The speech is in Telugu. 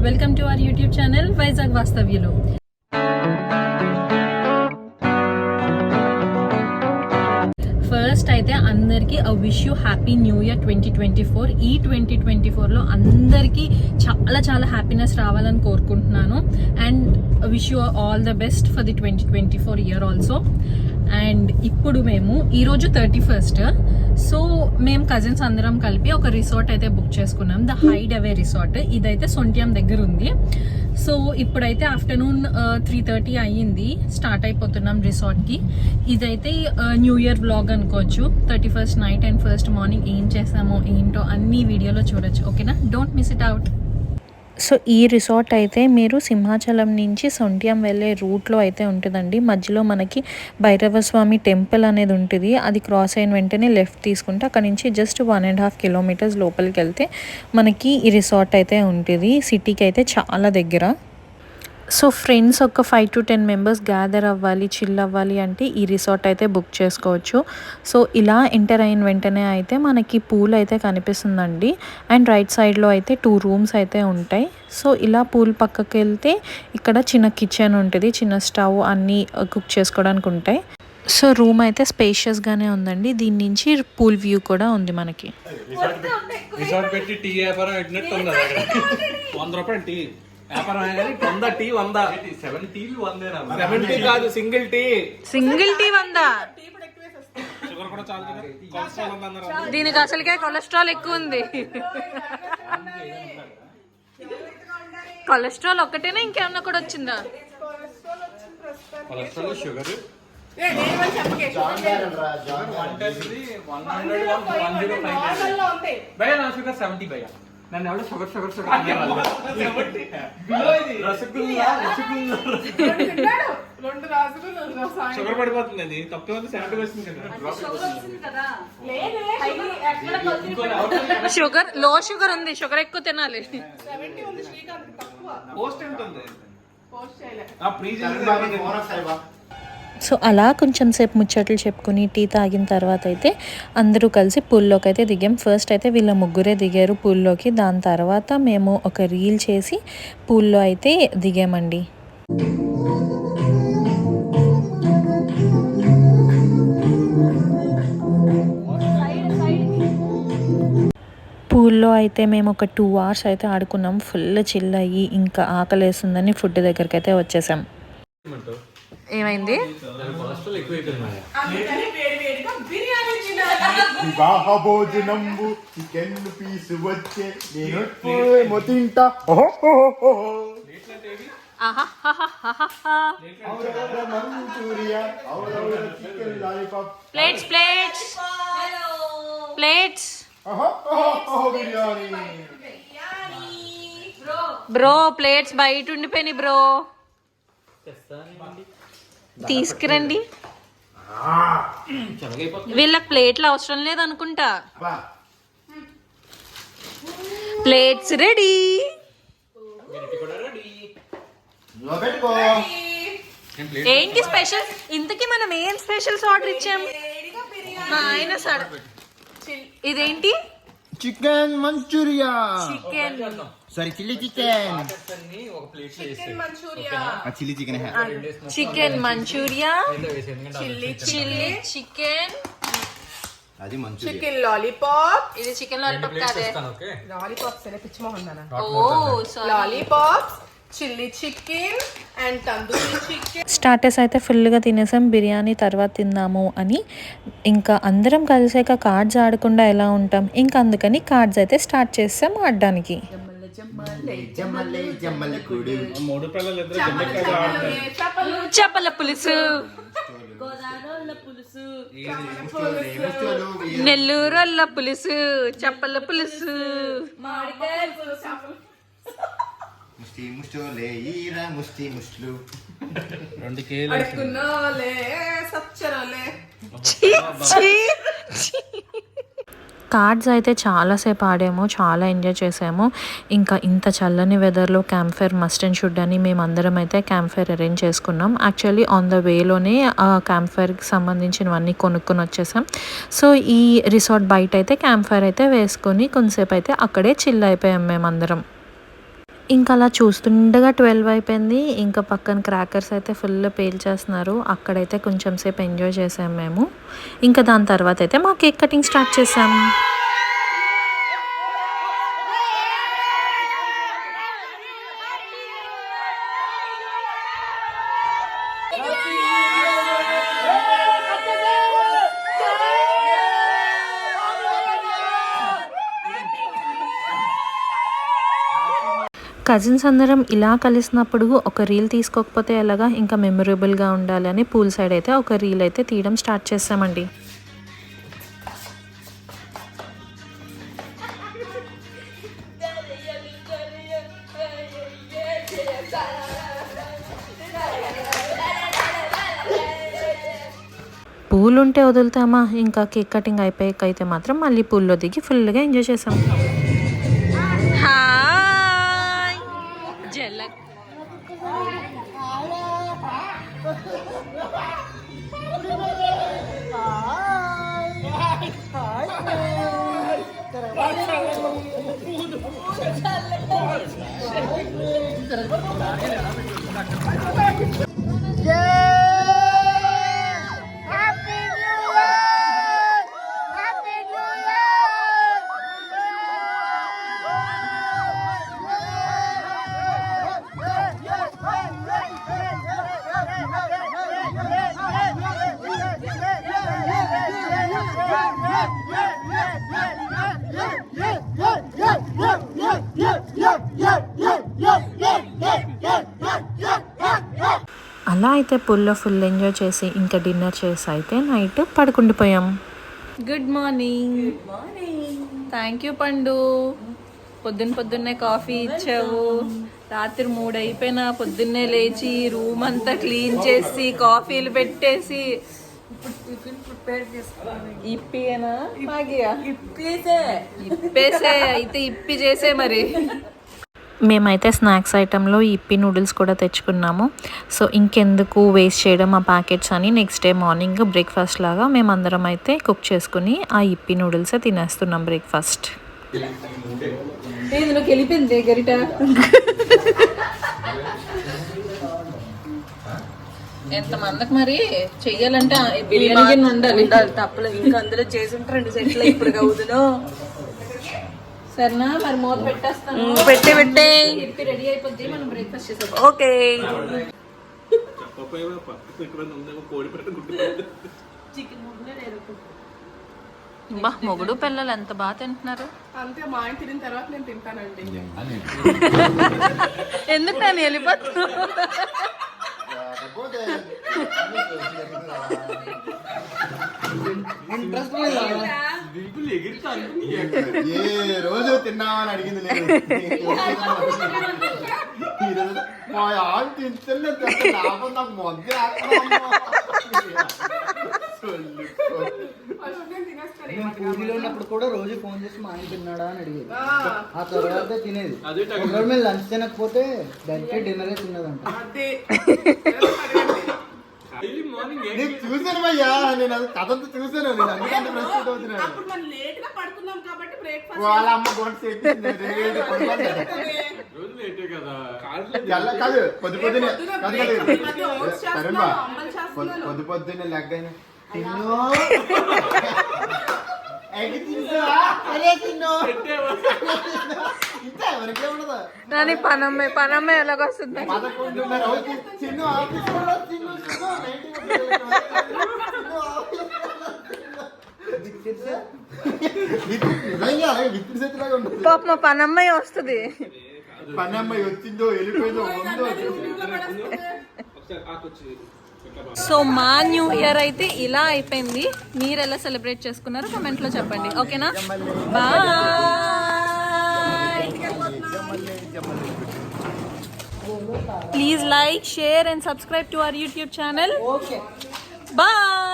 Welcome to our YouTube channel Vizag వాస్తవ్యులు. ఫస్ట్ అయితే అందరికీ wish you happy new year 2024. ఈ 2024లో అందరికీ చాలా చాలా హ్యాపీనెస్ రావాలని కోరుకుంటున్నాను. And wish you all the best for the 2024 year also. And ఇప్పుడు మేము ఈరోజు 31st, సో మేము కజిన్స్ అందరం కలిపి ఒక రిసార్ట్ అయితే బుక్ చేసుకున్నాం, ద హైడ్ అవే రిసార్ట్. ఇదైతే సొంట్యాం దగ్గర ఉంది. సో ఇప్పుడైతే ఆఫ్టర్నూన్ 3:30 అయ్యింది, స్టార్ట్ అయిపోతున్నాం రిసార్ట్కి. ఇదైతే న్యూ ఇయర్ వ్లాగ్ అనుకోవచ్చు. 31st night and 1st morning ఏం చేసామో ఏంటో అన్ని వీడియోలో చూడొచ్చు. ఓకేనా, don't miss it out. So ఈ రిసార్ట్ అయితే మీరు సింహాచలం నుంచి సొంట్యాం వెళ్ళే రూట్లో అయితే ఉంటుందండి. మధ్యలో మనకి భైరవ స్వామి టెంపుల్ అనేది ఉంటుంది. అది క్రాస్ అయిన వెంటనే లెఫ్ట్ తీసుకుంటే అక్కడ నుంచి జస్ట్ 1.5 కిలోమీటర్స్ లోపలికి వెళ్తే మనకి ఈ రిసార్ట్ అయితే ఉంటుంది. సిటీకి అయితే చాలా దగ్గర. సో ఫ్రెండ్స్ ఒక 5 to 10 మెంబర్స్ గ్యాదర్ అవ్వాలి, చిల్ అవ్వాలి అంటే ఈ రిసార్ట్ అయితే బుక్ చేసుకోవచ్చు. సో ఇలా ఎంటర్ అయిన వెంటనే అయితే మనకి పూల్ అయితే కనిపిస్తుందండి. అండ్ రైట్ సైడ్లో అయితే 2 రూమ్స్ అయితే ఉంటాయి. సో ఇలా పూల్ పక్కకి వెళ్తే ఇక్కడ చిన్న కిచెన్ ఉంటుంది, చిన్న స్టవ్ అన్నీ కుక్ చేసుకోవడానికి ఉంటాయి. సో రూమ్ అయితే స్పేషియస్గానే ఉందండి. దీని నుంచి పూల్ వ్యూ కూడా ఉంది మనకి. రిసార్ట్ పెట్టి టీ వ్యాపారం పెట్టినట్టు ఉంది. 100 రూపాయలు టీ వ్యాపారం, 100 టీ 100. 7 టీలు 100 కాదు, సింగిల్ టీ 100. షుగర్ కూడా చాలు కదా, కొలెస్ట్రాల్ ఉందన్నారు. దీనికి అసలుకే కొలెస్ట్రాల్ ఎక్కువ ఉంది. కొలెస్ట్రాల్ ఒక్కటేనా, ఇంకేమన్నా కూడా వచ్చిందా? కొలెస్ట్రాల్ షుగర్ భయ నా షుగర్ 70 భయ. నన్ను ఎవడో షుగర్ షుగర్ షుగర్ షుగర్ పడిపోతుంది. అది తప్పే ఉంది, 70 వస్తుంది కదా. షుగర్ లో షుగర్ ఉంది, షుగర్ ఎక్కువ తినాలి. పోస్ట్ ఎంత ఉంది? సో అలా కొంచెం సేపు ముచ్చట్లు చెప్పుకుని టీ తాగిన తర్వాత అయితే అందరూ కలిసి పూల్లోకి అయితే దిగాం. ఫస్ట్ అయితే వీళ్ళ ముగ్గురే దిగారు పూల్లోకి. దాని తర్వాత మేము ఒక రీల్ చేసి పూల్లో అయితే దిగామండి. పూల్లో అయితే మేము ఒక 2 hours అయితే ఆడుకున్నాం. ఫుల్ చిల్ అయ్యి ఇంకా ఆకలేస్తుందని ఫుడ్ దగ్గరికి అయితే వచ్చేసాం. ఏమైంది? వివాహ భోజనంబు చికెన్ పీస్ వచ్చే నేను తింటా. Plates plates plates. Bro plates బయట ఉండిపోయినాయి బ్రో, తీసుకురండి. వీళ్ళకి ప్లేట్లు అవసరం లేదనుకుంటా. Plates ready. ఏంటి స్పెషల్? ఇంతకీ మనం ఏం స్పెషల్స్ ఆర్డర్ ఇచ్చాం? మా ఆయన ఇదేంటి? Chicken Manchuria. Chicken sorry chilli chicken. Chilli chicken chicken Manchuria, chilli chicken, అది మంచూరియా. Chicken lollipop. ఇది చికెన్ లాలీపాప్ కాదే, లాలీపాప్స్ అనే పిచ్చి మొహం నాన్న. ఓ lollipops, chilli chicken and tandoori chicken. Starters అయితే ఫుల్గా తినేసాం. బిర్యానీ తర్వాత తిందాము అని ఇంకా అందరం కలిసాక కార్డ్స్ ఆడకుండా ఎలా ఉంటాం, ఇంకా అందుకని కార్డ్స్ అయితే స్టార్ట్ చేస్తాం ఆడడానికి. మూడు పిల్లలు ఇద్దరు చేపల పులుసు, నెల్లూరొల్ల పులుసు, చేపల పులుసు, ముష్టి ముష్లు 2 కేజీలు అడుకున్నోలే సచ్చరోలే. కార్డ్స్ అయితే చాలాసేపు ఆడాము, చాలా ఎంజాయ్ చేసాము. ఇంకా ఇంత చల్లని వెదర్లో campfire must and should అని మేము అందరం అయితే క్యాంప్ ఫైర్ అరేంజ్ చేసుకున్నాం. యాక్చువల్లీ ఆన్ ద వేలోనే ఆ క్యాంప్ ఫైర్కి సంబంధించినవన్నీ కొనుక్కొని వచ్చేసాం. సో ఈ రిసార్ట్ బయట అయితే క్యాంప్ ఫైర్ అయితే వేసుకొని కొంతసేపు అయితే అక్కడే చిల్ అయిపోయాం మేమందరం. ఇంకా అలా చూస్తుండగా 12 అయిపోయింది. ఇంకా పక్కన క్రాకర్స్ అయితే ఫుల్ పేల్చేస్తున్నారు. అక్కడైతే కొంచెం సేపు ఎంజాయ్ చేసాం మేము. ఇంకా దాని తర్వాత అయితే మా కేక్ కటింగ్ స్టార్ట్ చేసాము. కజిన్స్ అందరం ఇలా కలిసినప్పుడు ఒక రీల్ తీసుకోకపోతే ఎలాగా, ఇంకా మెమొరబుల్గా ఉండాలి అని పూల్ సైడ్ అయితే ఒక రీల్ అయితే తీయడం స్టార్ట్ చేసామండి. పూల్ ఉంటే వదులుతామా, ఇంకా కేక్ కటింగ్ అయిపోయాక అయితే మాత్రం మళ్ళీ పూల్లో దిగి ఫుల్గా ఎంజాయ్ చేసాం. అలా అయితే పూల్లో ఫుల్ ఎంజాయ్ చేసి ఇంకా డిన్నర్ చేసి అయితే నైట్ పడుకుండిపోయాం. Good morning. థ్యాంక్ యూ పండు, పొద్దున్నే కాఫీ ఇచ్చావు. రాత్రి 3 అయిపోయినా పొద్దున్నే లేచి రూమ్ అంతా క్లీన్ చేసి కాఫీలు పెట్టేసి ఇప్పేనా ఇప్పేసే అయితే ఇప్పి చేసే మరి. మేమైతే స్నాక్స్ ఐటెంలో ఇప్పి నూడిల్స్ కూడా తెచ్చుకున్నాము. సో ఇంకెందుకు వేస్ట్ చేయడం ఆ ప్యాకెట్స్ అని నెక్స్ట్ డే మార్నింగ్ బ్రేక్ఫాస్ట్ లాగా మేమందరం అయితే కుక్ చేసుకుని ఆ ఇప్పి నూడిల్సే తినేస్తున్నాం బ్రేక్ఫాస్ట్. వెళ్ళిపోయింది గరిట. ఎంతమందికి మరి చెయ్యాలంటే బిర్యానీ ఉండాలి తప్పలేదు. ఇంకా అందులో చేసి 2 సెట్లు ఇప్పుడు అవుతును. సరేనా మరి మూత పెట్టేస్తాను. పెట్టే రెడీ అయిపోద్ది, మనం బ్రేక్ఫాస్ట్ చేసాం. ఓకే. బా మొగుడు పిల్లలు ఎంత బాగా తింటున్నారు. అంతే, మా ఆయన తిన్న తర్వాత నేను తింటానండి. ఎందుకు నేను వెళ్ళిపోతున్నా? ఏ రోజు తిన్నామని అడిగింది లేదు. మా ఆవిడ తింటే నాకు మొద్దు పూజలో ఉన్నప్పుడు కూడా రోజు ఫోన్ చేసి మా ఆయన తిన్నాడా అని అడిగేది. ఆ తర్వాత తినేది. ఒకవేళ మేము లంచ్ తినకపోతే డైరెక్ట్ డిన్నరే తిన్నదంట. చూసాను అయ్యా, నేను అది కథంతా చూసాను. నేను అందుకంటే ప్రస్తుతం అవుతున్నాను. వాళ్ళ అమ్మ గొంతు చెప్పింది కాదు పొద్దు పొద్దునే పొద్దు పొద్దున్నే లెగ్గైనా తిన్నో పనమ్మ ఎలాగొస్తుంది? పాప మా పనమ్మాయి వస్తుంది. పనమ్మాయి వచ్చిందో వెళ్ళిపోయిందో సో మా న్యూ ఇయర్ అయితే ఇలా అయిపోయింది. మీరు ఎలా సెలబ్రేట్ చేసుకున్నారో కమెంట్ లో చెప్పండి. ఓకేనా, bye. Please like, share and subscribe to our YouTube channel. Bye.